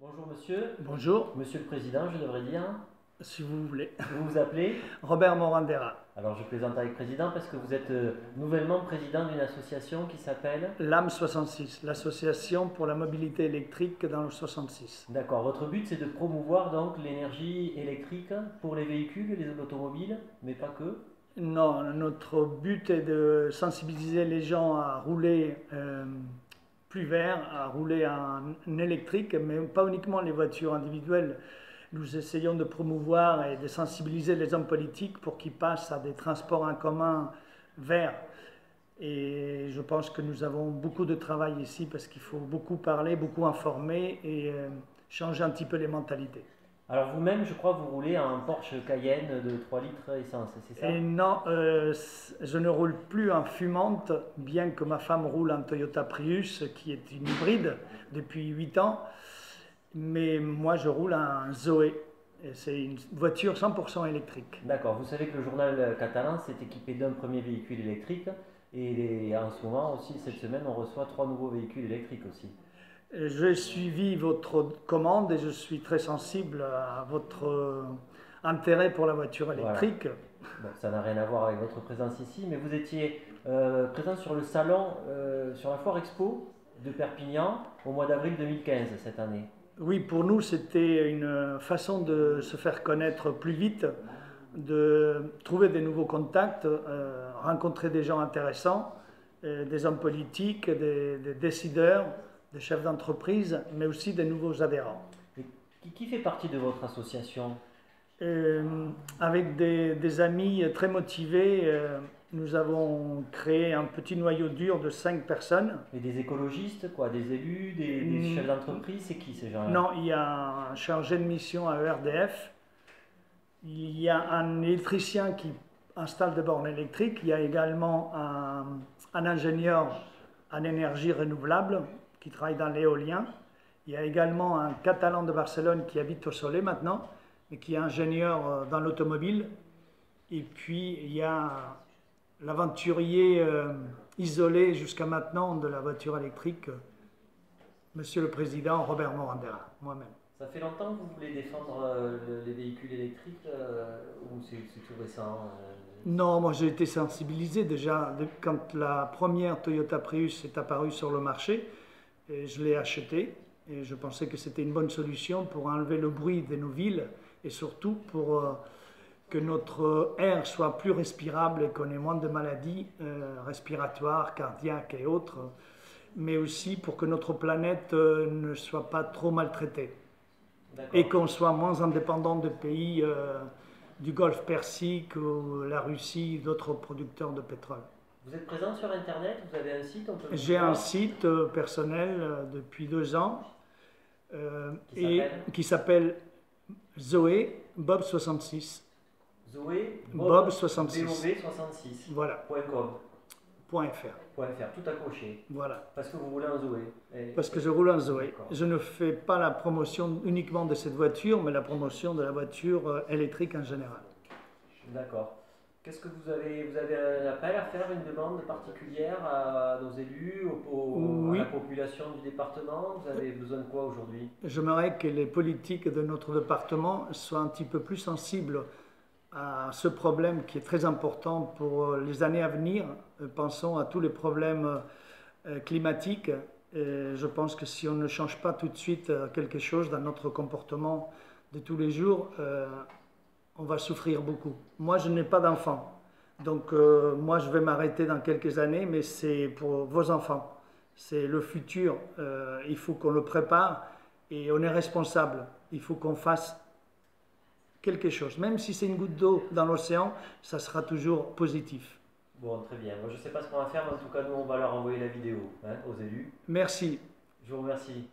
Bonjour monsieur. Bonjour, Monsieur le Président, je devrais dire. si vous voulez. Vous vous appelez? Robert Morandera, Alors je plaisante avec Président parce que vous êtes nouvellement président d'une association qui s'appelle. l'AM 66, l'Association pour la mobilité électrique dans le 66. D'accord, votre but c'est de promouvoir donc l'énergie électrique pour les véhicules et les automobiles, mais pas que. Non, notre but est de sensibiliser les gens à rouler plus vert, à rouler en électrique, mais pas uniquement les voitures individuelles. Nous essayons de promouvoir et de sensibiliser les hommes politiques pour qu'ils passent à des transports en commun verts. Et je pense que nous avons beaucoup de travail ici parce qu'il faut beaucoup parler, beaucoup informer et changer un petit peu les mentalités. Alors vous-même, je crois, vous roulez un Porsche Cayenne de 3 litres essence, c'est ça? Et non, je ne roule plus en fumante, bien que ma femme roule en Toyota Prius, qui est une hybride depuis 8 ans. Mais moi, je roule en Zoé. Et c'est une voiture 100% électrique. D'accord, vous savez que le journal catalan s'est équipé d'un premier véhicule électrique et en ce moment aussi, cette semaine, on reçoit 3 nouveaux véhicules électriques aussi. J'ai suivi votre commande et je suis très sensible à votre intérêt pour la voiture Voilà. électrique. Bon, ça n'a rien à voir avec votre présence ici, mais vous étiez présent sur le salon, sur la foire expo de Perpignan au mois d'avril 2015 cette année. Oui, pour nous, c'était une façon de se faire connaître plus vite, de trouver des nouveaux contacts, rencontrer des gens intéressants, des hommes politiques, des décideurs, des chefs d'entreprise, mais aussi des nouveaux adhérents. Et qui fait partie de votre association? Avec des amis très motivés, nous avons créé un petit noyau dur de 5 personnes. Et des écologistes, quoi, des élus, des chefs d'entreprise, c'est qui ces gens-là? Non, il y a un chargé de mission à ERDF, il y a un électricien qui installe des bornes électriques, il y a également un ingénieur en énergie renouvelable qui travaille dans l'éolien, il y a également un Catalan de Barcelone qui habite au Soleil maintenant, et qui est ingénieur dans l'automobile, et puis il y a l'aventurier isolé jusqu'à maintenant de la voiture électrique, Monsieur le Président Robert Morandera, moi-même. Ça fait longtemps que vous voulez défendre les véhicules électriques ou c'est tout récent? Non, moi j'ai été sensibilisé déjà quand la première Toyota Prius est apparue sur le marché. Et je l'ai acheté et je pensais que c'était une bonne solution pour enlever le bruit de nos villes et surtout pour que notre air soit plus respirable et qu'on ait moins de maladies respiratoires, cardiaques et autres, mais aussi pour que notre planète ne soit pas trop maltraitée et D'accord. qu'on soit moins indépendant des pays du Golfe Persique ou la Russie, d'autres producteurs de pétrole. Vous êtes présent sur Internet? Vous avez un site, on peut vous J'ai un voir? site personnel depuis 2 ans Qui et s'appelle qui s'appelle Zoé Bob 66. Zoé Bob Bob 66. BOB66.com. Voilà, .fr. .fr, tout accroché. Voilà. Parce que vous roulez en Zoé. Parce que je roule en Zoé. D'accord. Je ne fais pas la promotion uniquement de cette voiture, mais la promotion de la voiture électrique en général. D'accord. Qu'est-ce que vous avez un appel à faire, une demande particulière à nos élus, à Oui, la population du département? Vous avez besoin de quoi aujourd'hui? j'aimerais que les politiques de notre département soient un petit peu plus sensibles à ce problème qui est très important pour les années à venir. Pensons à tous les problèmes climatiques. Et je pense que si on ne change pas tout de suite quelque chose dans notre comportement de tous les jours, on va souffrir beaucoup. Moi, je n'ai pas d'enfants. Donc, moi, je vais m'arrêter dans quelques années, mais c'est pour vos enfants. C'est le futur. Il faut qu'on le prépare et on est responsable. Il faut qu'on fasse quelque chose. Même si c'est une goutte d'eau dans l'océan, ça sera toujours positif. Bon, très bien. Moi, je ne sais pas ce qu'on va faire, mais en tout cas, nous, on va leur envoyer la vidéo, hein, aux élus. Merci. Je vous remercie.